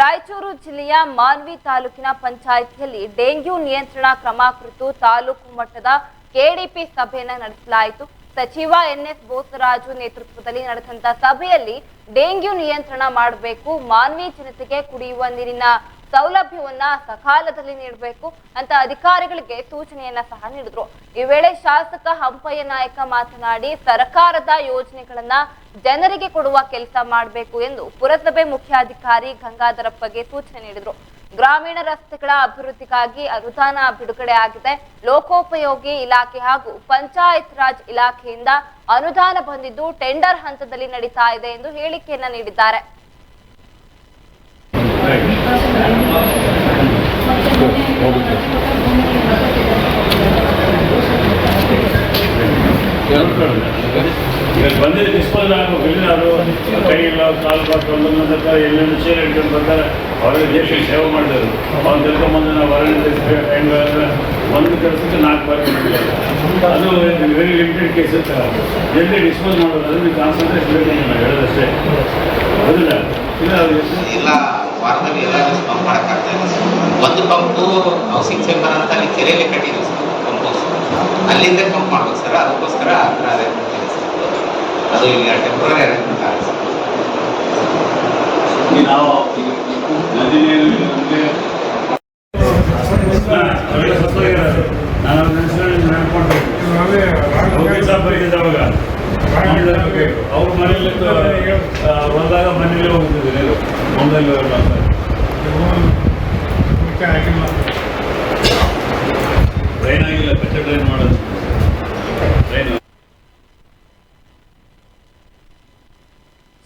ರಾಯಚೂರು ಜಿಲ್ಲೆಯ ಮಾನ್ವಿ ತಾಲೂಕಿನ ಪಂಚಾಯಿತಿಯಲ್ಲಿ ಡೆಂಗ್ಯೂ ನಿಯಂತ್ರಣ ಕ್ರಮ ಕುರಿತು ತಾಲೂಕು ಮಟ್ಟದ ಕೆಡಿಪಿ ಸಭೆಯನ್ನು ನಡೆಸಲಾಯಿತು. ಸಚಿವ ಎನ್ಎಸ್ ಬೋಸರಾಜು ನೇತೃತ್ವದಲ್ಲಿ ನಡೆದಂತ ಸಭೆಯಲ್ಲಿ ಡೆಂಗ್ಯೂ ನಿಯಂತ್ರಣ ಮಾಡಬೇಕು, ಮಾನ್ವಿ ಜನತೆಗೆ ಕುಡಿಯುವ ನೀರಿನ ಸೌಲಭ್ಯವನ್ನ ಸಕಾಲದಲ್ಲಿ ನೀಡಬೇಕು ಅಂತ ಅಧಿಕಾರಿಗಳಿಗೆ ಸೂಚನೆಯನ್ನ ಸಹ ನೀಡಿದ್ರು. ಈ ವೇಳೆ ಶಾಸಕ ಹಂಪಯ್ಯ ನಾಯಕ ಮಾತನಾಡಿ ಸರ್ಕಾರದ ಯೋಜನೆಗಳನ್ನ ಜನರಿಗೆ ಕೊಡುವ ಕೆಲಸ ಮಾಡಬೇಕು ಎಂದು ಪುರಸಭೆ ಮುಖ್ಯಾಧಿಕಾರಿ ಗಂಗಾಧರಪ್ಪಗೆ ಸೂಚನೆ ನೀಡಿದ್ರು. ಗ್ರಾಮೀಣ ರಸ್ತೆಗಳ ಅಭಿವೃದ್ಧಿಗಾಗಿ ಅನುದಾನ ಬಿಡುಗಡೆ ಆಗಿದೆ. ಲೋಕೋಪಯೋಗಿ ಇಲಾಖೆ ಹಾಗೂ ಪಂಚಾಯತ್ ರಾಜ್ ಇಲಾಖೆಯಿಂದ ಅನುದಾನ ಬಂದಿದ್ದು ಟೆಂಡರ್ ಹಂತದಲ್ಲಿ ನಡೀತಾ ಇದೆ ಎಂದು ಹೇಳಿಕೆಯನ್ನ ನೀಡಿದ್ದಾರೆ. ಬಂದಿದ್ದು ಡಿಸ್ಪೋಸಲ್ ಆಗಬೇಕು. ಇಲ್ಲಾರು ಕೈ ಇಲ್ಲ ಕಾಲು ಪಾತ್ರ ಎಲ್ಲೆಂದು ಚೇರ್ ಇಟ್ಕೊಂಡು ಬರ್ತಾರೆ. ಅವರಿಗೆ ದೇಶಕ್ಕೆ ಸೇವೆ ಮಾಡಿದರು. ಅವ್ರು ತಿಳ್ಕೊಂಬಂದು ನಾವು ಹೊರಗಡೆ ಒಂದು ಕೆಲಸಕ್ಕೆ 4 ಬಾರಿ ಅದು ವೆರಿ ಲಿಮಿಟೆಡ್ ಕೇಸ್ ಇರ್ತಾರೆ. ಜಲ್ದಿ ಡಿಸ್ಪೋಸ್ ಮಾಡೋದು ಅದನ್ನು ಕಾನ್ಸಂಟ್ರೇಟ್ ಬೇಕು. ನಾವು ಹೇಳೋದಷ್ಟೇ ಹೌದಿಲ್ಲ. ಇಲ್ಲ ವಾರದಲ್ಲಿ ಎಲ್ಲ ಪಂಪ್ ಮಾಡೋಕ್ಕಾಗ್ತಾ ಇದೆ ಸರ್. ಒಂದು ಪಂಪು ಹೌಸಿಂಗ್ ಚೇಂಬರ್ ಅಂತ ಅಲ್ಲಿ ಕೆರೆಯಲ್ಲಿ ಕಟ್ಟಿದ್ದೀವಿ ಸರ್. ಪಂಪ್ ಅಲ್ಲಿಂದ ಪಂಪ್ ಮಾಡ್ಬೇಕು ಸರ್. ಅದಕ್ಕೋಸ್ಕರ ಆ ಥರ ಅರೇಂಜ್ಮೆಂಟ್ ಇದೆ ಸರ್. ಅದು ಈಗ ಟೆಂಪ್ರರಿ ಅರೇಂಜ್ಮೆಂಟ್ ಆಗುತ್ತೆ ಸರ್. ನಾವು ನದಿ ನೀರು ಅವ್ರ ಮನೇಲಿ ಹೊಲದಾಗ ಮನೇಲಿ ಹೋಗ್ತಿದ್ದೆ ನೀರು ಒಂದಲ್ಲಿ ಟ್ರೈನ್ ಆಗಿಲ್ಲ. ಕಚ್ಚೆ ಟ್ರೈನ್ ಮಾಡೋದು ಟ್ರೈನ್.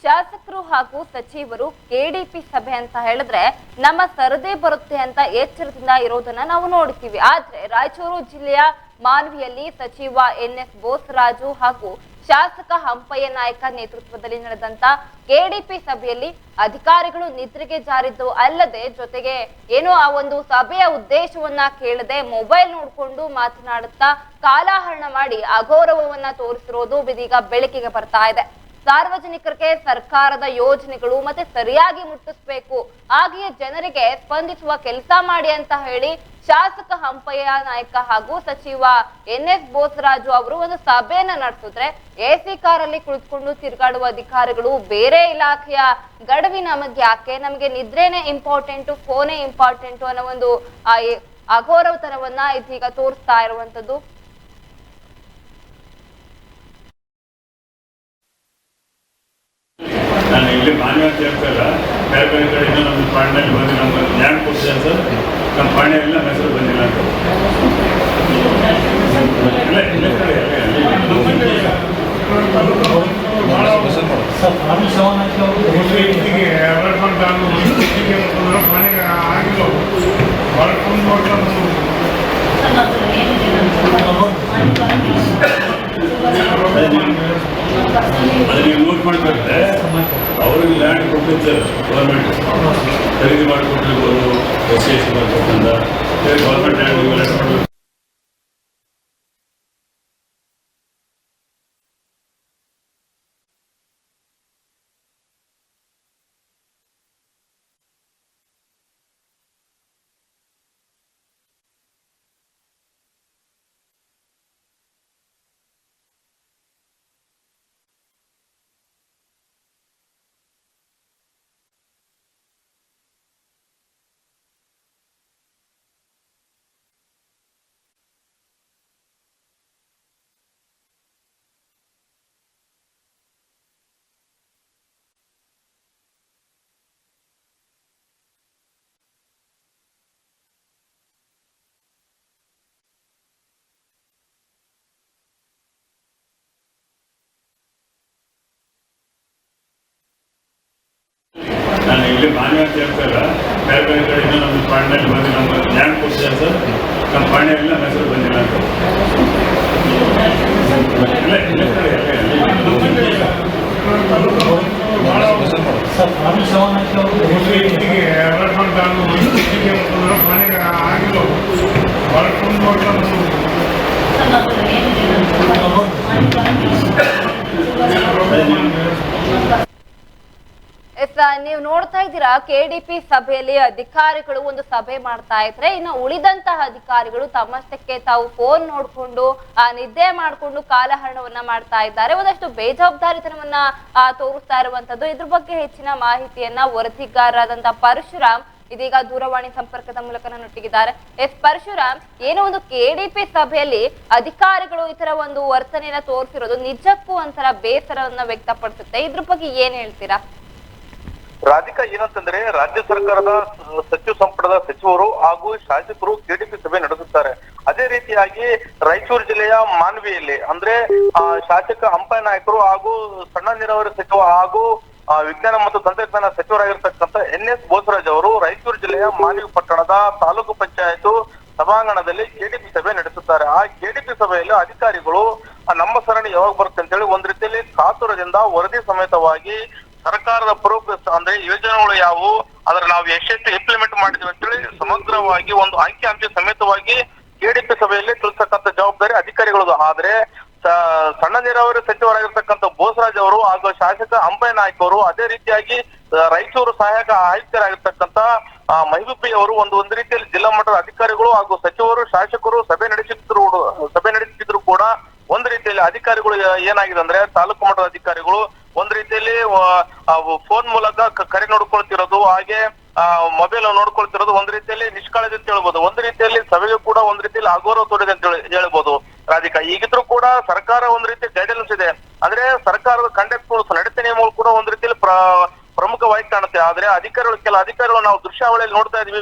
ಶಾಸಕರು ಹಾಗೂ ಸಚಿವರು ಕೆಡಿಪಿ ಸಭೆ ಅಂತ ಹೇಳಿದ್ರೆ ನಮ್ಮ ಸರದಿ ಬರುತ್ತೆ ಅಂತ ಎಚ್ಚರದಿಂದ ಇರೋದನ್ನ ನಾವು ನೋಡ್ತೀವಿ. ಆದ್ರೆ ರಾಯಚೂರು ಜಿಲ್ಲೆಯ ಮಾನ್ವಿಯಲ್ಲಿ ಸಚಿವ ಎನ್ಎಸ್ ಬೋಸರಾಜು ಹಾಗೂ ಶಾಸಕ ಹಂಪಯ್ಯ ನಾಯಕ ನೇತೃತ್ವದಲ್ಲಿ ನಡೆದಂತ ಕೆಡಿಪಿ ಸಭೆಯಲ್ಲಿ ಅಧಿಕಾರಿಗಳು ನಿದ್ರೆಗೆ ಜಾರಿದ್ದು ಅಲ್ಲದೆ ಜೊತೆಗೆ ಏನೋ ಆ ಒಂದು ಸಭೆಯ ಉದ್ದೇಶವನ್ನ ಕೇಳದೆ ಮೊಬೈಲ್ ನೋಡ್ಕೊಂಡು ಮಾತನಾಡುತ್ತಾ ಕಾಲಹರಣ ಮಾಡಿ ಅಗೌರವವನ್ನ ತೋರಿಸಿರೋದು ಇದೀಗ ಬೆಳಕಿಗೆ ಬರ್ತಾ ಇದೆ. ಸಾರ್ವಜನಿಕರಿಗೆ ಸರ್ಕಾರದ ಯೋಜನೆಗಳು ಮತ್ತೆ ಸರಿಯಾಗಿ ಮುಟ್ಟಿಸ್ಬೇಕು, ಹಾಗೆಯೇ ಜನರಿಗೆ ಸ್ಪಂದಿಸುವ ಕೆಲಸ ಮಾಡಿ ಅಂತ ಹೇಳಿ ಶಾಸಕ ಹಂಪಯ್ಯ ನಾಯಕ ಹಾಗೂ ಸಚಿವ ಎನ್ಎಸ್ ಬೋಸರಾಜು ಅವರು ಒಂದು ಸಭೆಯನ್ನ ನಡೆಸಿದ್ರೆ ಎಸಿ ಕಾರಲ್ಲಿ ಕುಳಿತುಕೊಂಡು ತಿರುಗಾಡುವ ಅಧಿಕಾರಿಗಳು ಬೇರೆ ಇಲಾಖೆಯ ಗಡುವಿನ ನಮಗೆ ಯಾಕೆ, ನಮಗೆ ನಿದ್ರೆನೇ ಇಂಪಾರ್ಟೆಂಟು, ಫೋನೇ ಇಂಪಾರ್ಟೆಂಟು ಅನ್ನೋ ಒಂದು ಅಗೌರವತನವನ್ನ ಇದೀಗ ತೋರಿಸ್ತಾ ಇರುವಂತದ್ದು. ನಾನು ಇಲ್ಲಿ ಮಾನ್ಯ ಅಂತ ಹೇಳ್ತಾಯಿಲ್ಲ, ಬೇರೆ ಬೇರೆ ಕಡೆಯಿಂದ ನಮ್ಮ ಪಾಂಡ್ಯಲ್ಲಿ ಬಂದು ನಮ್ಗೆ ಜ್ಞಾನ ಕೊಡ್ತಿದ್ದಾರೆ ಸರ್. ನಮ್ಮ ಪಾಂಡ್ಯೆಲ್ಲ ಹೆಸರು ಬಂದಿಲ್ಲ ಅಂತ ಅದು ನೀವು ನೋಟ್ ಮಾಡ್ಕೊಂಡ್ರೆ ಅವ್ರಿಗೆ ಲ್ಯಾಂಡ್ ಕೊಟ್ಟಿರ್ತಾರೆ ಗೌರ್ಮೆಂಟ್ ಖರೀದಿ ಮಾಡಿಕೊಟ್ಟಿರ್ಬೋದು. SC ಮಾಡಿಕೊಟ್ಟಂತ ಗೌರ್ಮೆಂಟ್ ಲ್ಯಾಂಡ್ ಮಾಡಬೇಕು. ನಾನು ಇಲ್ಲಿ ಮಾನ್ಯ ಅಂತ ಹೇಳ್ತಾಯಿಲ್ಲ, ಬೇರೆ ಬೇರೆ ಕಡೆಯಿಂದ ನಮ್ಮ ಪಾಂಡ್ಯಲ್ಲಿ ಬಂದು ನಮ್ಗೆ ಜ್ಞಾನ ಕೊಡ್ತಿದ್ದಾರೆ ಸರ್. ನಮ್ಮ ಪಾಂಡ್ಯೆಲ್ಲ ಹೆಸರು ಬಂದಿಲ್ಲ ಅಂತ ಎಸ್ ನೀವು ನೋಡ್ತಾ ಇದ್ದೀರಾ ಕೆಡಿಪಿ ಸಭೆಯಲ್ಲಿ ಅಧಿಕಾರಿಗಳು ಒಂದು ಸಭೆ ಮಾಡ್ತಾ ಇದ್ರೆ ಇನ್ನು ಉಳಿದಂತಹ ಅಧಿಕಾರಿಗಳು ತಮ್ಮಷ್ಟಕ್ಕೆ ತಾವು ಫೋನ್ ನೋಡ್ಕೊಂಡು ನಿದ್ದೆ ಮಾಡ್ಕೊಂಡು ಕಾಲಹರಣವನ್ನ ಮಾಡ್ತಾ ಇದ್ದಾರೆ. ಒಂದಷ್ಟು ಬೇಜವಾಬ್ದಾರಿತನವನ್ನ ತೋರಿಸ್ತಾ ಇರುವಂತದ್ದು. ಇದ್ರ ಬಗ್ಗೆ ಹೆಚ್ಚಿನ ಮಾಹಿತಿಯನ್ನ ವರದಿಗಾರರಾದಂತಹ ಪರಶುರಾಮ್ ಇದೀಗ ದೂರವಾಣಿ ಸಂಪರ್ಕದ ಮೂಲಕ ನನ್ನೊಟ್ಟಿಗಿದ್ದಾರೆ. ಪರಶುರಾಮ್, ಏನೋ ಒಂದು ಕೆಡಿಪಿ ಸಭೆಯಲ್ಲಿ ಅಧಿಕಾರಿಗಳು ಈ ತರ ಒಂದು ವರ್ತನೆಯನ್ನ ತೋರಿಸಿರೋದು ನಿಜಕ್ಕೂ ಒಂಥರ ಬೇಸರವನ್ನ ವ್ಯಕ್ತಪಡಿಸುತ್ತೆ. ಇದ್ರ ಬಗ್ಗೆ ಏನ್ ಹೇಳ್ತೀರಾ? ರಾಧಿಕಾ, ಏನಂತಂದ್ರೆ ರಾಜ್ಯ ಸರ್ಕಾರದ ಸಚಿವ ಸಂಪುಟದ ಸಚಿವರು ಹಾಗೂ ಶಾಸಕರು ಕೆಡಿಪಿ ಸಭೆ ನಡೆಸುತ್ತಾರೆ. ಅದೇ ರೀತಿಯಾಗಿ ರಾಯಚೂರು ಜಿಲ್ಲೆಯ ಮಾನ್ವಿಯಲ್ಲಿ ಅಂದ್ರೆ ಶಾಸಕ ಅಂಪಯ್ಯ ನಾಯಕರು ಹಾಗೂ ಸಣ್ಣ ನೀರಾವರಿ ಸಚಿವ ಹಾಗೂ ವಿಜ್ಞಾನ ಮತ್ತು ತಂತ್ರಜ್ಞಾನ ಸಚಿವರಾಗಿರ್ತಕ್ಕಂಥ NS ಬೋಸರಾಜ್ ಅವರು ರಾಯಚೂರು ಜಿಲ್ಲೆಯ ಮಾನ್ವಿ ಪಟ್ಟಣದ ತಾಲೂಕು ಪಂಚಾಯತ್ ಸಭಾಂಗಣದಲ್ಲಿ ಕೆಡಿಪಿ ಸಭೆ ನಡೆಸುತ್ತಾರೆ. ಆ ಕೆಡಿಪಿ ಸಭೆಯಲ್ಲಿ ಅಧಿಕಾರಿಗಳು ನಮ್ಮ ಸರಣಿ ಯಾವಾಗ ಬರುತ್ತೆ ಅಂತ ಹೇಳಿ ಒಂದ್ ರೀತಿಯಲ್ಲಿ ಕಾತುರದಿಂದ ವರದಿ ಸಮೇತವಾಗಿ ಸರ್ಕಾರದ ಪ್ರೋಗ್ರೆಸ್ ಅಂದ್ರೆ ಯೋಜನೆಗಳು ಯಾವುವು, ಅದ್ರ ನಾವು ಎಷ್ಟೆಷ್ಟು ಇಂಪ್ಲಿಮೆಂಟ್ ಮಾಡಿದ್ವಿ ಅಂತೇಳಿ ಸಮಗ್ರವಾಗಿ ಒಂದು ಅಂಕಿ ಸಮೇತವಾಗಿ ಕೆಡಿಪಿ ಸಭೆಯಲ್ಲಿ ತಿಳಿಸತಕ್ಕಂಥ ಜವಾಬ್ದಾರಿ ಅಧಿಕಾರಿಗಳದು. ಆದ್ರೆ ಸಣ್ಣ ನೀರಾವರಿ ಸಚಿವರಾಗಿರ್ತಕ್ಕಂಥ ಬೋಸರಾಜ್ ಅವರು ಹಾಗೂ ಶಾಸಕ ಅಂಪಯ್ಯ ನಾಯ್ಕ ಅವರು, ಅದೇ ರೀತಿಯಾಗಿ ರಾಯಚೂರು ಸಹಾಯಕ ಆಯುಕ್ತರಾಗಿರ್ತಕ್ಕಂಥ ಮಹಿಬೂಬಿ ಅವರು ಒಂದು ರೀತಿಯಲ್ಲಿ ಜಿಲ್ಲಾ ಮಟ್ಟದ ಅಧಿಕಾರಿಗಳು ಹಾಗೂ ಸಚಿವರು ಶಾಸಕರು ಸಭೆ ನಡೆಸಿದ್ರು ಕೂಡ ಒಂದ್ ರೀತಿಯಲ್ಲಿ ಅಧಿಕಾರಿಗಳು ಏನಾಗಿದೆ ಅಂದ್ರೆ ತಾಲೂಕು ಮಟ್ಟದ ಅಧಿಕಾರಿಗಳು ಒಂದ್ ರೀತಿಯಲ್ಲಿ ಫೋನ್ ಮೂಲಕ ಕರೆ ನೋಡ್ಕೊಳ್ತಿರೋದು, ಹಾಗೆ ಮೊಬೈಲ್ ನೋಡ್ಕೊಳ್ತಿರೋದು ಒಂದ್ ರೀತಿಯಲ್ಲಿ ನಿಷ್ಕಾಳಜಿ ಅಂತ ಹೇಳ್ಬೋದು. ಒಂದ್ ರೀತಿಯಲ್ಲಿ ಸಭೆಗೆ ಕೂಡ ಒಂದ್ ರೀತಿಯಲ್ಲಿ ಅಗೌರವ ತೋರಿದೆ ಅಂತ ಹೇಳ್ಬೋದು. ರಾಧಿಕಾ, ಈಗಿದ್ರು ಕೂಡ ಸರ್ಕಾರ ಒಂದ್ ರೀತಿ ಗೈಡೆನ್ಸ್ ಇದೆ, ಅಂದ್ರೆ ಸರ್ಕಾರದ ಕಂಡಕ್ಟ್ ರೂಲ್ಸ್ ನಡತೆ ನಿಯಮಗಳು ಕೂಡ ಒಂದ್ ರೀತಿಯಲ್ಲಿ ಪ್ರಮುಖವಾಗಿ ಕಾಣುತ್ತೆ. ಆದ್ರೆ ಕೆಲ ಅಧಿಕಾರಿಗಳು ನಾವು ದೃಶ್ಯಾವಳಿಯಲ್ಲಿ ನೋಡ್ತಾ ಇದೀವಿ,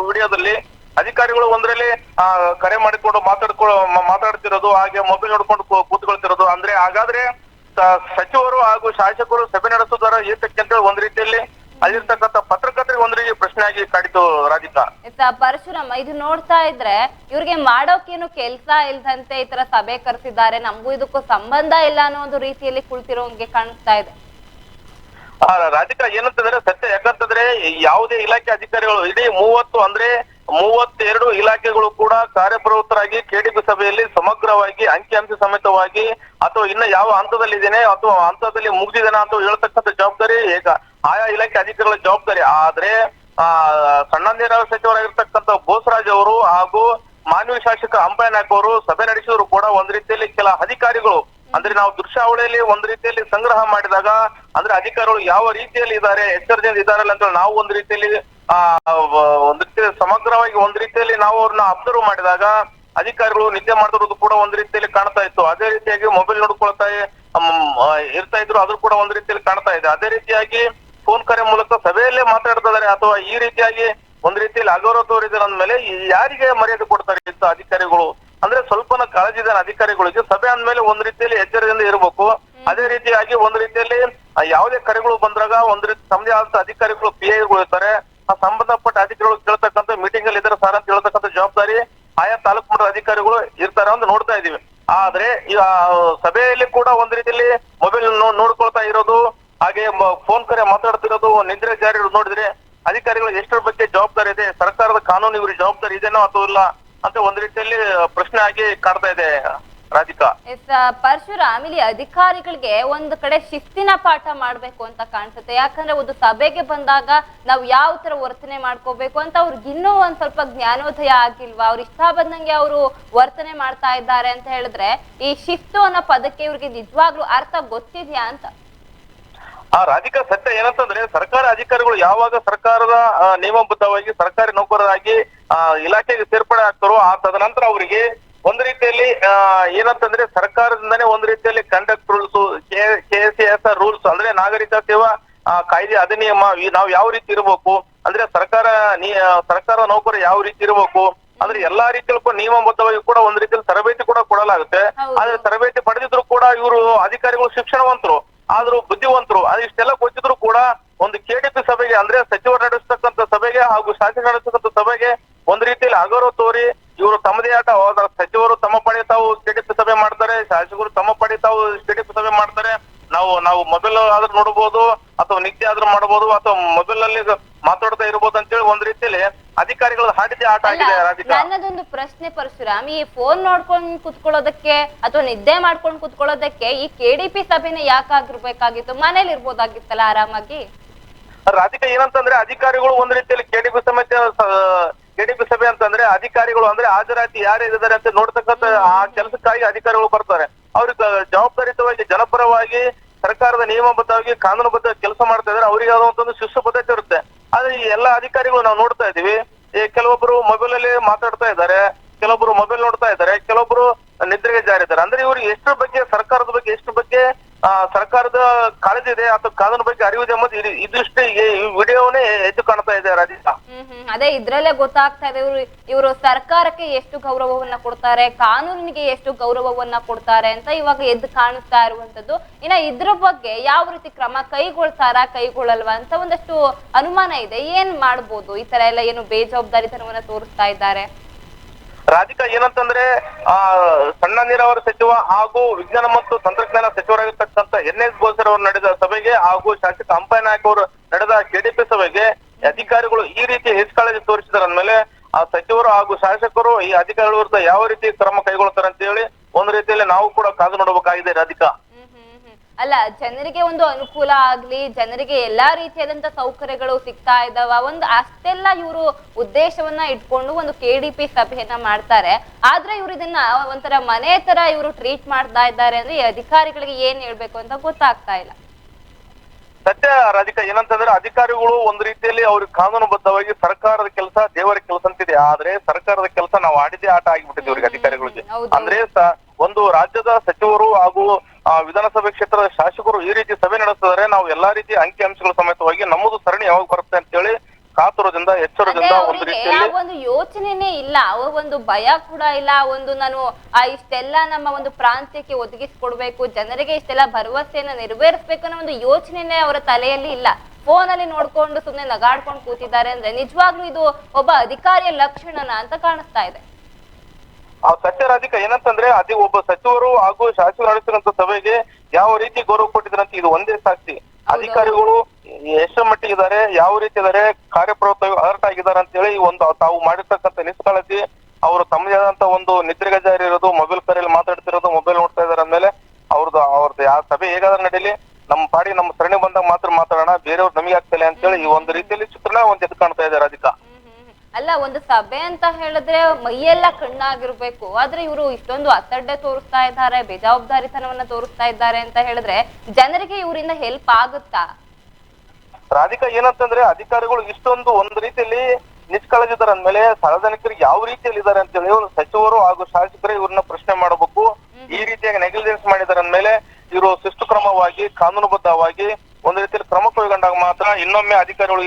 ವಿಡಿಯೋದಲ್ಲಿ ಅಧಿಕಾರಿಗಳು ಒಂದ್ರಲ್ಲಿ ಕರೆ ಮಾಡಿಕೊಂಡು ಮಾತಾಡ್ತಿರೋದು, ಹಾಗೆ ಮೊಬೈಲ್ ನೋಡ್ಕೊಂಡು ಕೂತ್ಕೊಳ್ತಿರೋದು. ಅಂದ್ರೆ ಹಾಗಾದ್ರೆ ಸಚಿವರು ಹಾಗೂ ಶಾಸಕರು ಸಭೆ ನಡೆಸುವುದರ ಏತಕ್ಕೆ ಅಂತ ಒಂದ್ ರೀತಿಯಲ್ಲಿ ಅಲ್ಲಿರ್ತಕ್ಕಂಥ ಪತ್ರಕರ್ತರಿಗೆ ಒಂದ್ ರೀತಿ ಪ್ರಶ್ನೆ ಆಗಿ ಕಾಡಿತು. ರಾಧಿಕಾ, ಪರಶುರಾಮ, ಇದು ನೋಡ್ತಾ ಇದ್ರೆ ಇವ್ರಿಗೆ ಮಾಡೋಕೇನು ಕೆಲ್ಸ ಇಲ್ದಂತೆ ಈ ತರ ಸಭೆ ಕರೆಸಿದ್ದಾರೆ, ನಮಗೂ ಇದಕ್ಕೂ ಸಂಬಂಧ ಇಲ್ಲ ಅನ್ನೋ ಒಂದು ರೀತಿಯಲ್ಲಿ ಕುಳಿತಿರೋಂಗೆ ಕಾಣಿಸ್ತಾ ಇದೆ. ರಾಧಿಕಾ, ಏನಂತಂದ್ರೆ ಸತ್ಯ. ಯಾಕಂತಂದ್ರೆ ಯಾವುದೇ ಇಲಾಖೆ ಅಧಿಕಾರಿಗಳು ಇಡೀ 32 ಇಲಾಖೆಗಳು ಕೂಡ ಕಾರ್ಯಪ್ರವೃತ್ತರಾಗಿ ಕೆಡಿಪಿ ಸಭೆಯಲ್ಲಿ ಸಮಗ್ರವಾಗಿ ಅಂಕಿ ಸಮೇತವಾಗಿ ಅಥವಾ ಇನ್ನ ಯಾವ ಹಂತದಲ್ಲಿ ಇದೇನೆ ಅಥವಾ ಹಂತದಲ್ಲಿ ಮುಗಿದಿದ್ದೇನೆ ಅಂತ ಹೇಳ್ತಕ್ಕಂಥ ಜವಾಬ್ದಾರಿ ಆಯಾ ಇಲಾಖೆ ಅಧಿಕಾರಿಗಳ ಜವಾಬ್ದಾರಿ. ಆದ್ರೆ ಸಣ್ಣ ನೀರಾವರಿ ಸಚಿವರಾಗಿರ್ತಕ್ಕಂಥ ಬೋಸರಾಜ್ ಅವರು ಹಾಗೂ ಮಾನ್ವಿ ಶಾಸಕ ಅಂಪಯ್ಯ ನಾಯ್ಕ ಅವರು ಸಭೆ ನಡೆಸಿದ್ರು ಕೂಡ ಒಂದ್ ರೀತಿಯಲ್ಲಿ ಕೆಲ ಅಧಿಕಾರಿಗಳು ಅಂದ್ರೆ ನಾವು ದೃಶ್ಯಾವಳಿಯಲ್ಲಿ ಒಂದ್ ರೀತಿಯಲ್ಲಿ ಸಂಗ್ರಹ ಮಾಡಿದಾಗ ಅಂದ್ರೆ ಅಧಿಕಾರಿಗಳು ಯಾವ ರೀತಿಯಲ್ಲಿ ಇದ್ದಾರೆ, ಎಚ್ಚರಿಕೆಯಿಂದ ಇದಾರಲ್ಲ ಅಂತ ನಾವು ಒಂದ್ ರೀತಿಯಲ್ಲಿ ಸಮಗ್ರವಾಗಿ ಒಂದ್ ರೀತಿಯಲ್ಲಿ ನಾವು ಅವ್ರನ್ನ ಅಬ್ಸರ್ವ್ ಮಾಡಿದಾಗ ಅಧಿಕಾರಿಗಳು ನಿದ್ದೆ ಮಾಡ್ತಿರೋದು ಕೂಡ ಒಂದ್ ರೀತಿಯಲ್ಲಿ ಕಾಣ್ತಾ ಇತ್ತು. ಅದೇ ರೀತಿಯಾಗಿ ಮೊಬೈಲ್ ನೋಡ್ಕೊಳ್ತಾ ಇರ್ತಾ ಇದ್ರು, ಅದು ಕೂಡ ಒಂದ್ ರೀತಿಯಲ್ಲಿ ಕಾಣ್ತಾ ಇದೆ. ಅದೇ ರೀತಿಯಾಗಿ ಫೋನ್ ಕರೆ ಮೂಲಕ ಸಭೆಯಲ್ಲೇ ಮಾತಾಡ್ತಾ ಇದಾರೆ ಅಥವಾ ಈ ರೀತಿಯಾಗಿ ಒಂದ್ ರೀತಿಯಲ್ಲಿ ಅಗೌರವ ತೋರಿದಾರೆ ಅಂದ್ಮೇಲೆ ಯಾರಿಗೆ ಮರ್ಯಾದೆ ಕೊಡ್ತಾರೆ ಇಂಥ ಅಧಿಕಾರಿಗಳು? ಅಂದ್ರೆ ಸ್ವಲ್ಪನ ಕಾಳಜಿ ಇದೆ ಅಧಿಕಾರಿಗಳಿಗೆ. ಸಭೆ ಅಂದ್ಮೇಲೆ ಒಂದ್ ರೀತಿಯಲ್ಲಿ ಎಚ್ಚರದಿಂದ ಇರಬೇಕು. ಅದೇ ರೀತಿಯಾಗಿ ಒಂದ್ ರೀತಿಯಲ್ಲಿ ಯಾವುದೇ ಕರೆಗಳು ಬಂದಾಗ ಒಂದ್ ರೀತಿ ತಮ್ಮದೇ ಆದಂತ ಅಧಿಕಾರಿಗಳು PIಗಳು ಇರ್ತಾರೆ, ಆ ಸಂಬಂಧಪಟ್ಟ ಅಧಿಕಾರಿಗಳು ಕೇಳ್ತಕ್ಕಂಥ ಮೀಟಿಂಗ್ ಅಲ್ಲಿ ಇದ್ದಾರೆ ಸರ್ ಅಂತ ಹೇಳ್ತಕ್ಕಂಥ ಜವಾಬ್ದಾರಿ ಆಯಾ ತಾಲೂಕು ಮಟ್ಟದ ಅಧಿಕಾರಿಗಳು ಇರ್ತಾರೆ ಅಂತ ನೋಡ್ತಾ ಇದೀವಿ. ಆದ್ರೆ ಸಭೆಯಲ್ಲಿ ಕೂಡ ಒಂದ್ ರೀತಿಯಲ್ಲಿ ಮೊಬೈಲ್ ನೋಡ್ಕೊಳ್ತಾ ಇರೋದು, ಹಾಗೆ ಫೋನ್ ಕರೆ ಮಾತಾಡ್ತಿರೋದು, ನಿದ್ರೆ ಜಾರಿ ನೋಡಿದ್ರೆ ಅಧಿಕಾರಿಗಳು ಎಷ್ಟರ ಬಗ್ಗೆ ಜವಾಬ್ದಾರಿ ಇದೆ, ಸರ್ಕಾರದ ಕಾನೂನು ಇವ್ರಿಗೆ ಜವಾಬ್ದಾರಿ ಇದೆನೋ ಅಥವಾ ಇಲ್ಲ ಅಂತ ಒಂದ್ ರೀತಿಯಲ್ಲಿ ಪ್ರಶ್ನೆ ಆಗಿ ಕಾಡ್ತಾ ಇದೆ. ರಾಧಿಕಾ, ಪರಶುರಾಮ್, ಇಲ್ಲಿ ಅಧಿಕಾರಿಗಳಿಗೆ ಒಂದು ಕಡೆ ಶಿಸ್ತಿನ ಪಾಠ ಮಾಡ್ಬೇಕು ಅಂತ ಕಾಣಿಸುತ್ತೆ. ಯಾಕಂದ್ರೆ ಒಂದು ಸಭೆಗೆ ಬಂದಾಗ ನಾವು ಯಾವ ತರ ವರ್ತನೆ ಮಾಡ್ಕೋಬೇಕು ಅಂತ ಅವ್ರಿಗೆ ಇನ್ನೂ ಒಂದ್ ಸ್ವಲ್ಪ ಜ್ಞಾನೋದಯ ಆಗಿಲ್ವಾ? ಅವ್ರು ಇಷ್ಟ ಬಂದಂಗೆ ಅವರು ವರ್ತನೆ ಮಾಡ್ತಾ ಇದ್ದಾರೆ ಅಂತ ಹೇಳಿದ್ರೆ ಈ ಶಿಸ್ತು ಅನ್ನೋ ಪದಕ್ಕೆ ಇವ್ರಿಗೆ ನಿಜವಾಗ್ಲೂ ಅರ್ಥ ಗೊತ್ತಿದ್ಯಾ ಅಂತ? ರಾಧಿಕಾ, ಸತ್ಯ ಏನಂತಂದ್ರೆ ಸರ್ಕಾರ ಅಧಿಕಾರಿಗಳು ಯಾವಾಗ ಸರ್ಕಾರದ ನಿಯಮಬದ್ಧವಾಗಿ ಸರ್ಕಾರಿ ನೌಕರರಾಗಿ ಇಲಾಖೆಗೆ ಸೇರ್ಪಡೆ ಆಗ್ತಾರೋ ತದನಂತರ ಅವರಿಗೆ ಒಂದ್ ರೀತಿಯಲ್ಲಿ ಏನಂತಂದ್ರೆ ಸರ್ಕಾರದಿಂದಾನೇ ಒಂದ್ ರೀತಿಯಲ್ಲಿ ಕಂಡಕ್ಟ್ ರೂಲ್ಸ್, KSAS ರೂಲ್ಸ್ ಅಂದ್ರೆ ನಾಗರಿಕ ಸೇವಾ ಕಾಯ್ದೆ ಅಧಿನಿಯಮ ನಾವು ಯಾವ ರೀತಿ ಇರಬೇಕು, ಅಂದ್ರೆ ಸರ್ಕಾರ ನೌಕರ ಯಾವ ರೀತಿ ಇರಬೇಕು ಅಂದ್ರೆ ಎಲ್ಲಾ ರೀತಿಯಲ್ಲೂ ನಿಯಮಬದ್ಧವಾಗಿ ಕೂಡ ಒಂದ್ ರೀತಿಯಲ್ಲಿ ತರಬೇತಿ ಕೂಡ ಕೊಡಲಾಗುತ್ತೆ. ಆದ್ರೆ ತರಬೇತಿ ಪಡೆದಿದ್ರು ಕೂಡ ಇವರು ಅಧಿಕಾರಿಗಳು ಶಿಕ್ಷಣವಂತರು ಆದ್ರೂ ಬುದ್ಧಿವಂತರು, ಇಷ್ಟೆಲ್ಲ ಗೊತ್ತಿದ್ರು ಕೂಡ ಒಂದು ಕೆಡಿಪಿ ಸಭೆಗೆ ಅಂದ್ರೆ ಸಚಿವರು ನಡೆಸ್ತಕ್ಕಂಥ ಸಭೆಗೆ ಹಾಗೂ ಶಾಸಕ ನಡೆಸ್ತಕ್ಕಂಥ ಸಭೆಗೆ ಒಂದ್ ರೀತಿಯಲ್ಲಿ ಅಗೌರವ ತೋರಿ ಇವರು ತಮ್ಮದೇ ಆಟ ಸಚಿವರು ತಮ್ಮ ಪಡೆ ತಾವು ಕೆಡಿಪಿ ಸಭೆ ಮಾಡ್ತಾರೆ, ಶಾಸಕರು ತಮ್ಮ ಪಡೆ ತಾವು ಕೆಡಿಪಿ ಸಭೆ ಮಾಡ್ತಾರೆ. ನಾವು ಮೊಬೈಲ್ ಆದ್ರೂ ನೋಡ್ಬೋದು ಅಥವಾ ನಿದ್ದೆ ಆದ್ರೂ ಮಾಡಬಹುದು ಅಥವಾ ಮೊಬೈಲ್ ಅಲ್ಲಿ ಮಾತಾಡ್ತಾ ಇರ್ಬೋದು ಅಂತೇಳಿ ಒಂದ್ ರೀತಿಯಲ್ಲಿ ಅಧಿಕಾರಿಗಳು ಹಾಡಿದ್ದೆ ಆಟ ಆಗಿದೆ. ನನ್ನದೊಂದು ಪ್ರಶ್ನೆ ಪರಶುರಾಮ್, ಈ ಫೋನ್ ನೋಡ್ಕೊಂಡ್ ಕುತ್ಕೊಳ್ಳೋದಕ್ಕೆ ಅಥವಾ ನಿದ್ದೆ ಮಾಡ್ಕೊಂಡ್ ಕುತ್ಕೊಳ್ಳೋದಕ್ಕೆ ಈ ಕೆಡಿಪಿ ಸಭೆನ ಯಾಕಾಗಿರ್ಬೇಕಾಗಿತ್ತು? ಮನೇಲಿ ಇರ್ಬೋದಾಗಿತ್ತಲ್ಲ ಆರಾಮಾಗಿ? ರಾಧಿಕಾ ಏನಂತಂದ್ರೆ ಅಧಿಕಾರಿಗಳು ಒಂದ್ ರೀತಿಯಲ್ಲಿ ಕೆಡಿಪಿ ಸಭೆ ಅಂತಂದ್ರೆ ಅಧಿಕಾರಿಗಳು ಅಂದ್ರೆ ಹಾಜರಾತಿ ಯಾರು ಇದ್ದಾರೆ ಅಂತ ನೋಡ್ತಕ್ಕಂಥ ಆ ಕೆಲಸಕ್ಕಾಗಿ ಅಧಿಕಾರಿಗಳು ಬರ್ತಾರೆ. ಅವ್ರಿಗೆ ಜವಾಬ್ದಾರಿತವಾಗಿ ಜನಪರವಾಗಿ ಸರ್ಕಾರದ ನಿಯಮಬದ್ಧವಾಗಿ ಕಾನೂನುಬದ್ಧ ಕೆಲಸ ಮಾಡ್ತಾ ಇದ್ದಾರೆ. ಅವ್ರಿಗೆ ಆದಂತ ಒಂದು ಶಿಸ್ತು ಪದ್ಧತಿ ಇರುತ್ತೆ. ಆದ್ರೆ ಈ ಎಲ್ಲಾ ಅಧಿಕಾರಿಗಳು ನಾವು ನೋಡ್ತಾ ಇದೀವಿ, ಕೆಲವೊಬ್ರು ಮೊಬೈಲ್ ಅಲ್ಲಿ ಮಾತಾಡ್ತಾ ಇದ್ದಾರೆ, ಕೆಲವೊಬ್ರು ಮೊಬೈಲ್ ನೋಡ್ತಾ ಇದ್ದಾರೆ, ಕೆಲವೊಬ್ರು ನಿದ್ರೆಗೆ ಜಾರಿದ್ದಾರೆ. ಅಂದ್ರೆ ಇವ್ರಿಗೆ ಎಷ್ಟು ಬಗ್ಗೆ ಸರ್ಕಾರದ ಬಗ್ಗೆ ಎಷ್ಟು ಬಗ್ಗೆ ಸರ್ಕಾರದ ಕಾಳಜಿ ಇದೆ ಅಥವಾ ಕಾನೂನು ಬಗ್ಗೆ ಅರಿವಿದೆ ಎಂಬುದು ಇದಿಷ್ಟು ಈ ವಿಡಿಯೋನೇ ಎದ್ದು ಕಾಣ್ತಾ ಇದೆ ರಾಧಿಕಾ. ಅದೇ ಇದ್ರಲ್ಲೇ ಗೊತ್ತಾಗ್ತಾ ಇದೆ ಇವರು ಸರ್ಕಾರಕ್ಕೆ ಎಷ್ಟು ಗೌರವವನ್ನ ಕೊಡ್ತಾರೆ, ಕಾನೂನಿಗೆ ಎಷ್ಟು ಗೌರವವನ್ನ ಕೊಡ್ತಾರೆ ಅಂತ ಇವಾಗ ಎದ್ದು ಕಾಣಿಸ್ತಾ ಇರುವಂತದ್ದು. ಇನ್ನ ಇದ್ರ ಬಗ್ಗೆ ಯಾವ ರೀತಿ ಕ್ರಮ ಕೈಗೊಳ್ಳಲ್ವಾ ಅಂತ ಒಂದಷ್ಟು ಅನುಮಾನ ಇದೆ. ಏನ್ ಮಾಡ್ಬೋದು? ಈ ತರ ಎಲ್ಲ ಏನು ಬೇಜವಾಬ್ದಾರಿತನವನ್ನ ತೋರಿಸ್ತಾ ಇದ್ದಾರೆ. ರಾಧಿಕಾ ಏನಂತಂದ್ರೆ ಸಣ್ಣ ನೀರಾವರಿ ಸಚಿವ ಹಾಗೂ ವಿಜ್ಞಾನ ಮತ್ತು ತಂತ್ರಜ್ಞಾನ ಸಚಿವರಾಗಿರ್ತಕ್ಕಂಥ NS ಬೋಸ್ ಅವರು ನಡೆದ ಸಭೆಗೆ ಹಾಗೂ ಶಾಸಕ ಅಂಪಯ್ಯ ನಾಯಕ್ ಅವರು ನಡೆದ KDP ಸಭೆಗೆ ಅಧಿಕಾರಿಗಳು ಈ ರೀತಿ ನಿಷ್ಕಾಳಜಿ ತೋರಿಸಿದ್ರ ಅಂದ್ಮೇಲೆ ಆ ಸಚಿವರು ಹಾಗೂ ಶಾಸಕರು ಈ ಅಧಿಕಾರಿಗಳ ವಿರುದ್ಧ ಯಾವ ರೀತಿ ಕ್ರಮ ಕೈಗೊಳ್ತಾರೆ ಅಂತ ಹೇಳಿ ಒಂದ್ ರೀತಿಯಲ್ಲಿ ನಾವು ಕೂಡ ಕಾದು ನೋಡಬೇಕಾಗಿದೆ ರಾಧಿಕಾ. ಅಲ್ಲ, ಜನರಿಗೆ ಒಂದು ಅನುಕೂಲ ಆಗ್ಲಿ, ಜನರಿಗೆ ಎಲ್ಲಾ ರೀತಿಯಾದಂತ ಸೌಕರ್ಯಗಳು ಸಿಗ್ತಾ ಇದಾವ, ಒಂದು ಅಷ್ಟೆಲ್ಲ ಇವರು ಉದ್ದೇಶವನ್ನ ಇಟ್ಕೊಂಡು ಒಂದು KDP ಸಭೆಯನ್ನ ಮಾಡ್ತಾರೆ. ಆದ್ರೆ ಇವ್ರು ಇದನ್ನ ಒಂಥರ ಮನೆ ತರ ಇವರು ಟ್ರೀಟ್ ಮಾಡ್ತಾ ಇದ್ದಾರೆ ಅಂದ್ರೆ ಈ ಅಧಿಕಾರಿಗಳಿಗೆ ಏನ್ ಹೇಳ್ಬೇಕು ಅಂತ ಗೊತ್ತಾಗ್ತಾ ಇಲ್ಲ. ಸತ್ಯ ರಾಧಿಕಾ ಏನಂತಂದ್ರೆ ಅಧಿಕಾರಿಗಳು ಒಂದ್ ರೀತಿಯಲ್ಲಿ ಅವ್ರಿಗೆ ಕಾನೂನುಬದ್ಧವಾಗಿ ಸರ್ಕಾರದ ಕೆಲಸ ದೇವರ ಕೆಲಸ ಅಂತಿದೆ. ಆದ್ರೆ ಸರ್ಕಾರದ ಕೆಲಸ ನಾವು ಆಡಿದೇ ಆಟ ಆಗಿಬಿಟ್ಟಿದೆ ಇವ್ರಿಗೆ ಅಧಿಕಾರಿಗಳಿಗೆ. ಅಂದ್ರೆ ಒಂದು ರಾಜ್ಯದ ಸಚಿವರು ಹಾಗೂ ವಿಧಾನಸಭೆ ಕ್ಷೇತ್ರದ ಶಾಸಕರು ಈ ರೀತಿ ಸಭೆ ನಡೆಸಿದರೆ ನಾವು ಎಲ್ಲಾ ರೀತಿಯ ಅಂಕಿ ಅಂಶಗಳ ಸಮೇತವಾಗಿ ನಮ್ಮದು ಸರಣಿ ಯಾವಾಗ ಬರುತ್ತೆ ಅಂತ ಹೇಳಿ ಕಾತುರದಿಂದ ಎಚ್ಚರದಿಂದ ಒಂದು ರೀತಿಯಲ್ಲಿ ಒಂದು ಯೋಚನೆನೇ ಇಲ್ಲ, ಒಂದು ಭಯ ಕೂಡ ಇಲ್ಲ. ಒಂದು ನಾನು ಇಷ್ಟೆಲ್ಲ ನಮ್ಮ ಒಂದು ಪ್ರಾಂತ್ಯಕ್ಕೆ ಒದಗಿಸ್ಕೊಡ್ಬೇಕು, ಜನರಿಗೆ ಇಷ್ಟೆಲ್ಲ ಭರವಸೆಯನ್ನ ನೆರವೇರಿಸ್ಬೇಕು ಅನ್ನೋ ಒಂದು ಯೋಚನೆನೇ ಅವರ ತಲೆಯಲ್ಲಿ ಇಲ್ಲ. ಫೋನ್ ಅಲ್ಲಿ ನೋಡ್ಕೊಂಡು ಸುಮ್ನೆ ನಗಾಡ್ಕೊಂಡು ಕೂತಿದ್ದಾರೆ ಅಂದ್ರೆ ನಿಜವಾಗ್ಲೂ ಇದು ಒಬ್ಬ ಅಧಿಕಾರಿಯ ಲಕ್ಷಣನ ಅಂತ ಕಾಣಿಸ್ತಾ ಇದೆ. ಸತ್ಯ ರಾಧಿಕಾ ಏನಂತಂದ್ರೆ ಒಬ್ಬ ಸಚಿವರು ಹಾಗೂ ಶಾಸಕರು ನಡೆಸಿದಂತ ಸಭೆಗೆ ಯಾವ ರೀತಿ ಗೌರವ ಕೊಟ್ಟಿದ್ರಂತ ಇದು ಒಂದೇ ಸಾಕ್ಷಿ. ಅಧಿಕಾರಿಗಳು ಎಷ್ಟು ಮಟ್ಟಿಗೆ ಇದ್ದಾರೆ, ಯಾವ ರೀತಿ ಇದಾರೆ, ಕಾರ್ಯಪ್ರವೃತ್ತ ಅಲರ್ಟ್ ಆಗಿದ್ದಾರೆ ಅಂತ ಹೇಳಿ ಒಂದು ತಾವು ಮಾಡಿರ್ತಕ್ಕಂಥ ನಿಷ್ಕಾಳಜಿ, ಅವರು ತಮ್ಮದೇ ಆದಂತ ಒಂದು ನಿದ್ರೆಗೆ ಜಾರಿ ಇರೋದು, ಮೊಬೈಲ್ ಕರೆಯಲ್ಲಿ ಮಾತಾಡ್ತಿರೋದು, ಮೊಬೈಲ್ ನೋಡ್ತಾ ಇದಾರೆ ಅಂದ್ಮೇಲೆ ಅವ್ರದ್ದು ಯಾವ ಸಭೆ ಹೇಗಾದ್ರೆ ನಡೀಲಿ, ನಮ್ಮ ಪಾಡಿ ನಮ್ಮ ಸರಣಿ ಬಂದಾಗ ಮಾತ್ರ ಮಾತಾಡೋಣ, ಬೇರೆಯವ್ರು ನಮಗೆ ಆಗ್ತಿಲ್ಲ ಅಂತ ಹೇಳಿ ಈ ಒಂದು ರೀತಿಯಲ್ಲಿ ಚಿತ್ರಣ ಒಂದ್ ಎದ್ದು ಕಾಣ್ತಾ ಇದೆ ರಾಧಿಕಾ. ಅಲ್ಲ, ಒಂದು ಸಭೆ ಅಂತ ಹೇಳಿದ್ರೆ ಮೈಯೆಲ್ಲ ಕಣ್ಣಾಗಿರ್ಬೇಕು. ಆದ್ರೆ ಇವರು ಇಷ್ಟೊಂದು ಅಸಡ್ಡೆ ತೋರಿಸ್ತಾ ಇದ್ದಾರೆ, ಬೇಜವಾಬ್ದಾರಿತನವನ್ನ ತೋರಿಸ್ತಾ ಇದ್ದಾರೆ ಅಂತ ಹೇಳಿದ್ರೆ ಜನರಿಗೆ ಇವರಿಂದ ಹೆಲ್ಪ್ ಆಗುತ್ತಾ? ರಾಧಿಕಾ ಏನಂತಂದ್ರೆ ಅಧಿಕಾರಿಗಳು ಇಷ್ಟೊಂದು ಒಂದು ರೀತಿಯಲ್ಲಿ ನಿಷ್ಕಾಳಜಿದಾರ ಅಂದ್ಮೇಲೆ ಸಾರ್ವಜನಿಕರಿಗೆ ಯಾವ ರೀತಿಯಲ್ಲಿ ಇದ್ದಾರೆ ಅಂತ ಹೇಳಿ ಸಚಿವರು ಹಾಗೂ ಶಾಸಕರು ಇವ್ರನ್ನ ಪ್ರಶ್ನೆ ಮಾಡಬೇಕು. ಈ ರೀತಿಯಾಗಿ ನೆಗ್ಲಿಜೆನ್ಸ್ ಮಾಡಿದಾರೆ ಅಂದ್ಮೇಲೆ ಇವರು ಶಿಸ್ತು ಕ್ರಮವಾಗಿ ಕಾನೂನುಬದ್ಧವಾಗಿ ಒಂದ್ ರೀತಿಯಲ್ಲಿ ಕ್ರಮ ಕೈಗೊಂಡಾಗ ಮಾತ್ರ ಇನ್ನೊಮ್ಮೆ ಅಧಿಕಾರಿಗಳು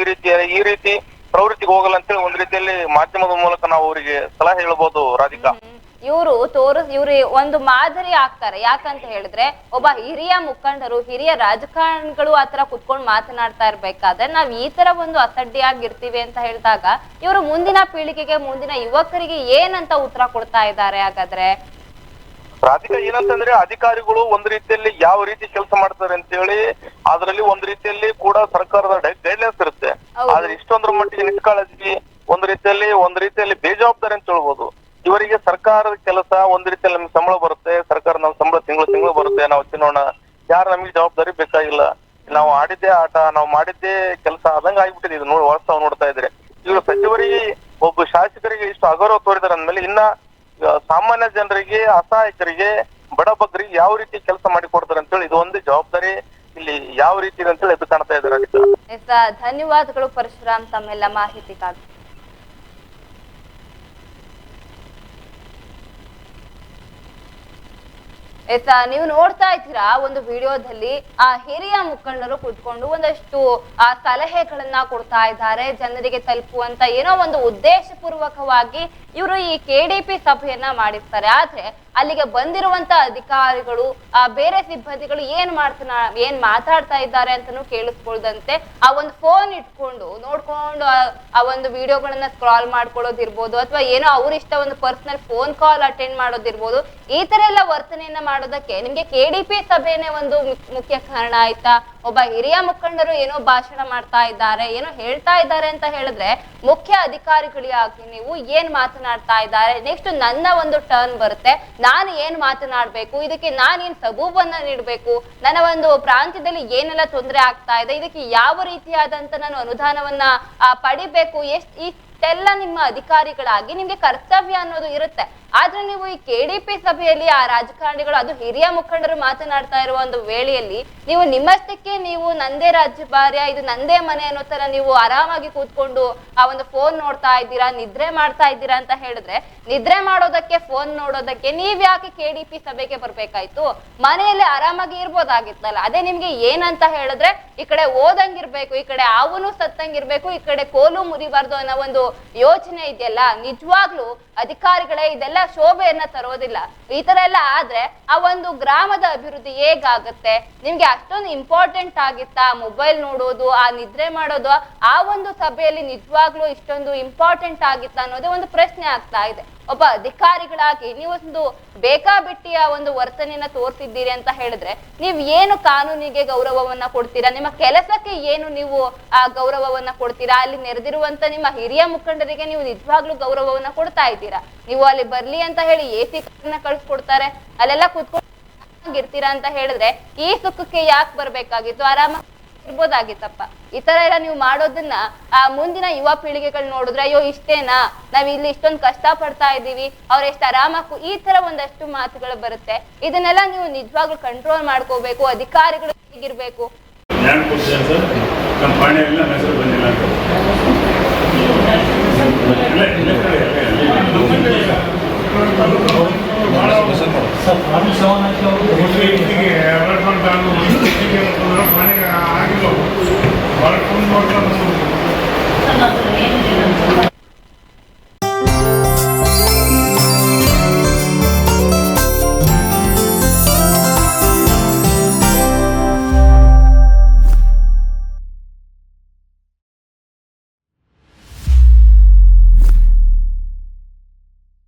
ಈ ರೀತಿ ಪ್ರವೃತ್ತಿಗೆ ಹೋಗಲ್ಲ ಅಂತೇಳಿ ಒಂದ್ ರೀತಿಯಲ್ಲಿ ಮಾಧ್ಯಮದ ಮೂಲಕ ನಾವು ಅವರಿಗೆ ಸಲಹೆ ಹೇಳ್ಬೋದು ರಾಧಿಕಾ. ಇವ್ರು ಒಂದು ಮಾದರಿ ಆಗ್ತಾರೆ. ಯಾಕಂತ ಹೇಳಿದ್ರೆ ಒಬ್ಬ ಹಿರಿಯ ಮುಖಂಡರು, ಹಿರಿಯ ರಾಜಕಾರಣಿಗಳು ಆತರ ಕುತ್ಕೊಂಡು ಮಾತನಾಡ್ತಾ ಇರ್ಬೇಕಾದ್ರೆ ನಾವ್ ಈ ತರ ಒಂದು ಅಸಡ್ಡಿಯಾಗಿರ್ತೀವಿ ಅಂತ ಹೇಳಿದಾಗ ಇವರು ಮುಂದಿನ ಪೀಳಿಗೆಗೆ, ಮುಂದಿನ ಯುವಕರಿಗೆ ಏನಂತ ಉತ್ತರ ಕೊಡ್ತಾ ಇದ್ದಾರೆ ಹಾಗಾದ್ರೆ? ರಾಧಿಕಾ ಏನಂತಂದ್ರೆ ಅಧಿಕಾರಿಗಳು ಒಂದ್ ರೀತಿಯಲ್ಲಿ ಯಾವ ರೀತಿ ಕೆಲಸ ಮಾಡ್ತಾರೆ ಅಂತ ಹೇಳಿ ಅದ್ರಲ್ಲಿ ಒಂದ್ ರೀತಿಯಲ್ಲಿ ಕೂಡ ಸರ್ಕಾರದ ಗೈಡ್ಲೈನ್ಸ್ ಇರುತ್ತೆ. ಆದ್ರೆ ಇಷ್ಟೊಂದ್ರ ಮಟ್ಟಿಗೆ ನಿಷ್ಕಾಳಜಿ ಒಂದ್ ರೀತಿಯಲ್ಲಿ ಬೇಜವಾಬ್ದಾರಿ ಅಂತ ಹೇಳ್ಬೋದು. ಇವರಿಗೆ ಸರ್ಕಾರದ ಕೆಲಸ ಒಂದ್ ರೀತಿಯಲ್ಲಿ ನಮ್ಗೆ ಸಂಬಳ ಬರುತ್ತೆ, ಸರ್ಕಾರ ನಮ್ ಸಂಬಳ ತಿಂಗಳು ಬರುತ್ತೆ, ನಾವು ತಿನ್ನೋಣ, ಯಾರು ನಮಗೆ ಜವಾಬ್ದಾರಿ ಬೇಕಾಗಿಲ್ಲ, ನಾವು ಆಡಿದ್ದೇ ಆಟ, ನಾವು ಮಾಡಿದ್ದೇ ಕೆಲಸ ಆದಂಗ ಆಗ್ಬಿಟ್ಟಿದೆ. ಇದು ವಾಸ್ತವ ನೋಡ್ತಾ ಇದ್ರೆ ಇವರು ಸಚಿವರಿಗೆ, ಒಬ್ಬ ಶಾಸಕರಿಗೆ ಇಷ್ಟು ಅಗೌರವ ತೋರಿದಾರೆ ಅಂದ್ಮೇಲೆ ಇನ್ನ ಸಾಮಾನ್ಯ ಜನರಿಗೆ, ಅಸಹಾಯಕರಿಗೆ, ಬಡಬಗ್ಗರಿಗೆ ಯಾವ ರೀತಿ ಕೆಲಸ ಮಾಡಿ ಕೊಡ್ತಾರೆ ಅಂತ ಹೇಳಿ ಇದು ಒಂದು ಜವಾಬ್ದಾರಿ ಇಲ್ಲಿ ಯಾವ ರೀತಿ ಇದೆ ಅಂತ ಹೇಳಿ ಎದ್ದು ಕಾಣ್ತಾ ಇದ್ದಾರೆ. ಧನ್ಯವಾದಗಳು ಪರಶುರಾಮ್ ತಮ್ಮೆಲ್ಲ ಮಾಹಿತಿಗಾಗಿ. ನೀವು ನೋಡ್ತಾ ಇದ್ದೀರಾ ಒಂದು ವಿಡಿಯೋದಲ್ಲಿ ಆ ಹಿರಿಯ ಮುಖಂಡರು ಕೂತ್ಕೊಂಡು ಒಂದಷ್ಟು ಸಲಹೆಗಳನ್ನ ಕೊಡ್ತಾ ಇದ್ದಾರೆ ಜನರಿಗೆ ತಲುಪುವಂತ ಏನೋ ಒಂದು ಉದ್ದೇಶ ಪೂರ್ವಕವಾಗಿ ಇವರು ಈ KDP ಸಭೆಯನ್ನ ಮಾಡಿರ್ತಾರೆ. ಆದ್ರೆ ಅಲ್ಲಿಗೆ ಬಂದಿರುವಂತ ಅಧಿಕಾರಿಗಳು, ಬೇರೆ ಸಿಬ್ಬಂದಿಗಳು ಏನ್ ಮಾತಾಡ್ತಾ ಇದ್ದಾರೆ ಅಂತಾನು ಕೇಳಿಸ್ಕೊಳ್ದಂತೆ ಆ ಒಂದು ಫೋನ್ ಇಟ್ಕೊಂಡು ನೋಡ್ಕೊಂಡು ಆ ಒಂದು ವಿಡಿಯೋಗಳನ್ನ ಸ್ಕ್ರಾಲ್ ಮಾಡ್ಕೊಳ್ಳೋದಿರ್ಬೋದು, ಅಥವಾ ಏನೋ ಅವ್ರಿಷ್ಟ ಒಂದು ಪರ್ಸನಲ್ ಫೋನ್ ಕಾಲ್ ಅಟೆಂಡ್ ಮಾಡೋದಿರ್ಬೋದು. ಈ ತರ ಎಲ್ಲ ವರ್ತನೆಯನ್ನ ಮಾಡೋದಕ್ಕೆ ನಿಮ್ಗೆ KDP ಸಭೆನೇ ಒಂದು ಮುಖ್ಯ ಕಾರಣ ಆಯ್ತಾ? ಒಬ್ಬ ಹಿರಿಯ ಮುಖಂಡರು ಏನೋ ಭಾಷಣ ಮಾಡ್ತಾ ಇದ್ದಾರೆ, ಏನೋ ಹೇಳ್ತಾ ಇದ್ದಾರೆ ಅಂತ ಹೇಳಿದ್ರೆ ಮುಖ್ಯ ಅಧಿಕಾರಿಗಳಾಗಿ ನೀವು ಏನ್ ಮಾತನಾಡ್ತಾ ಇದ್ದಾರೆ, ನೆಕ್ಸ್ಟ್ ನನ್ನ ಒಂದು ಟರ್ನ್ ಬರುತ್ತೆ, ನಾನು ಏನ್ ಮಾತನಾಡ್ಬೇಕು, ಇದಕ್ಕೆ ನಾನೇನ್ ಸಬೂಬನ್ನ ನೀಡಬೇಕು, ನನ್ನ ಒಂದು ಪ್ರಾಂತ್ಯದಲ್ಲಿ ಏನೆಲ್ಲ ತೊಂದರೆ ಆಗ್ತಾ ಇದೆ, ಇದಕ್ಕೆ ಯಾವ ರೀತಿಯಾದಂತ ನಾನು ಅನುದಾನವನ್ನ ಪಡಿಬೇಕು, ಇಷ್ಟೆಲ್ಲ ನಿಮ್ಮ ಅಧಿಕಾರಿಗಳಾಗಿ ನಿಮ್ಗೆ ಕರ್ತವ್ಯ ಅನ್ನೋದು ಇರುತ್ತೆ. ಆದ್ರೆ ನೀವು ಈ ಕೆಡಿಪಿ ಸಭೆಯಲ್ಲಿ ಆ ರಾಜಕಾರಣಿಗಳು, ಅದು ಹಿರಿಯ ಮುಖಂಡರು ಮಾತನಾಡ್ತಾ ಇರುವ ಒಂದು ವೇಳೆಯಲ್ಲಿ ನೀವು ನಿಮ್ಮಷ್ಟಕ್ಕೆ ನೀವು ನಂದೇ ರಾಜ್ಯಭಾರ್ಯ, ಇದು ನಂದೇ ಮನೆ ಅನ್ನೋ ತರ ನೀವು ಆರಾಮಾಗಿ ಕೂತ್ಕೊಂಡು ಆ ಒಂದು ಫೋನ್ ನೋಡ್ತಾ ಇದ್ದೀರಾ, ನಿದ್ರೆ ಮಾಡ್ತಾ ಇದ್ದೀರಾ ಅಂತ ಹೇಳಿದ್ರೆ, ನಿದ್ರೆ ಮಾಡೋದಕ್ಕೆ ಫೋನ್ ನೋಡೋದಕ್ಕೆ ನೀವ್ ಯಾಕೆ ಕೆಡಿಪಿ ಸಭೆಗೆ ಬರ್ಬೇಕಾಯ್ತು? ಮನೆಯಲ್ಲಿ ಆರಾಮಾಗಿ ಇರ್ಬೋದಾಗಿತ್ತಲ್ಲ. ಅದೇ ನಿಮ್ಗೆ ಏನಂತ ಹೇಳಿದ್ರೆ ಈ ಕಡೆ ಓದಂಗಿರ್ಬೇಕು, ಈ ಕಡೆ ಅವನು ಸತ್ತಂಗಿರ್ಬೇಕು, ಈ ಕಡೆ ಕೋಲು ಮುರಿಬಾರ್ದು ಅನ್ನೋ ಒಂದು ಯೋಚನೆ ಇದೆಯಲ್ಲ, ನಿಜವಾಗ್ಲೂ ಅಧಿಕಾರಿಗಳೇ ಇದೆಲ್ಲ ಶೋಭೆಯನ್ನ ತರೋದಿಲ್ಲ. ಈ ತರ ಎಲ್ಲ ಆದ್ರೆ ಆ ಒಂದು ಗ್ರಾಮದ ಅಭಿವೃದ್ಧಿ ಹೇಗಾಗತ್ತೆ? ನಿಮ್ಗೆ ಅಷ್ಟೊಂದು ಇಂಪಾರ್ಟೆಂಟ್ ಆಗಿತ್ತಾ ಮೊಬೈಲ್ ನೋಡೋದು, ಆ ನಿದ್ರೆ ಮಾಡೋದು, ಆ ಒಂದು ಸಭೆಯಲ್ಲಿ ನಿಜವಾಗ್ಲೂ ಇಷ್ಟೊಂದು ಇಂಪಾರ್ಟೆಂಟ್ ಆಗಿತ್ತಾ ಅನ್ನೋದೇ ಒಂದು ಪ್ರಶ್ನೆ ಆಗ್ತಾ ಇದೆ. ಒಬ್ಬ ಅಧಿಕಾರಿಗಳಾಗಿ ನೀವು ಒಂದು ಬೇಕಾಬಿಟ್ಟಿಯ ಒಂದು ವರ್ತನೆಯನ್ನ ತೋರಿಸಿದ್ದೀರಿ ಅಂತ ಹೇಳಿದ್ರೆ ನೀವ್ ಏನು ಕಾನೂನಿಗೆ ಗೌರವವನ್ನ ಕೊಡ್ತೀರಾ? ನಿಮ್ಮ ಕೆಲಸಕ್ಕೆ ಏನು ನೀವು ಆ ಗೌರವವನ್ನ ಕೊಡ್ತೀರಾ? ಅಲ್ಲಿ ನೆರೆದಿರುವಂತ ನಿಮ್ಮ ಹಿರಿಯ ಮುಖಂಡರಿಗೆ ನೀವು ನಿಜವಾಗ್ಲೂ ಗೌರವವನ್ನ ಕೊಡ್ತಾ ಇದ್ದೀರಾ? ನೀವು ಅಲ್ಲಿ ಬರ್ಲಿ ಅಂತ ಹೇಳಿ AC ಕಳ್ಸಿಕೊಡ್ತಾರೆ, ಅಲ್ಲೆಲ್ಲ ಕುತ್ಕೊಂಡು ಇರ್ತೀರಾ ಅಂತ ಹೇಳಿದ್ರೆ ಈ ಸುಖಕ್ಕೆ ಯಾಕೆ ಬರ್ಬೇಕಾಗಿತ್ತು? ಆರಾಮ ಇರ್ಬೋದಾಗಿತ್ತಪ್ಪ. ಈ ತರ ಎಲ್ಲ ನೀವು ಮಾಡೋದನ್ನ ಮುಂದಿನ ಯುವ ಪೀಳಿಗೆಗಳು ನೋಡಿದ್ರೆ, ಅಯ್ಯೋ ಇಷ್ಟೇನಾ, ನಾವ್ ಇಲ್ಲಿ ಇಷ್ಟೊಂದು ಕಷ್ಟ ಪಡ್ತಾ ಇದ್ದೀವಿ, ಅವ್ರ ಎಷ್ಟು ಆರಾಮಾಗಿ, ಈ ತರ ಒಂದಷ್ಟು ಮಾತುಗಳು ಬರುತ್ತೆ. ಇದನ್ನೆಲ್ಲ ನೀವು ನಿಜವಾಗ್ಲೂ ಕಂಟ್ರೋಲ್ ಮಾಡ್ಕೋಬೇಕು. ಅಧಿಕಾರಿಗಳು ಹೇಗಿರ್ಬೇಕು? ಜ್ಞಾನ ಕೊಡ್ತಾರೆ ಸರ್, ನಮ್ಮ ಪಾಣಿಯಲ್ಲಿ ನಮ್ಮ ಹೆಸರು ಬಂದಿದೆ.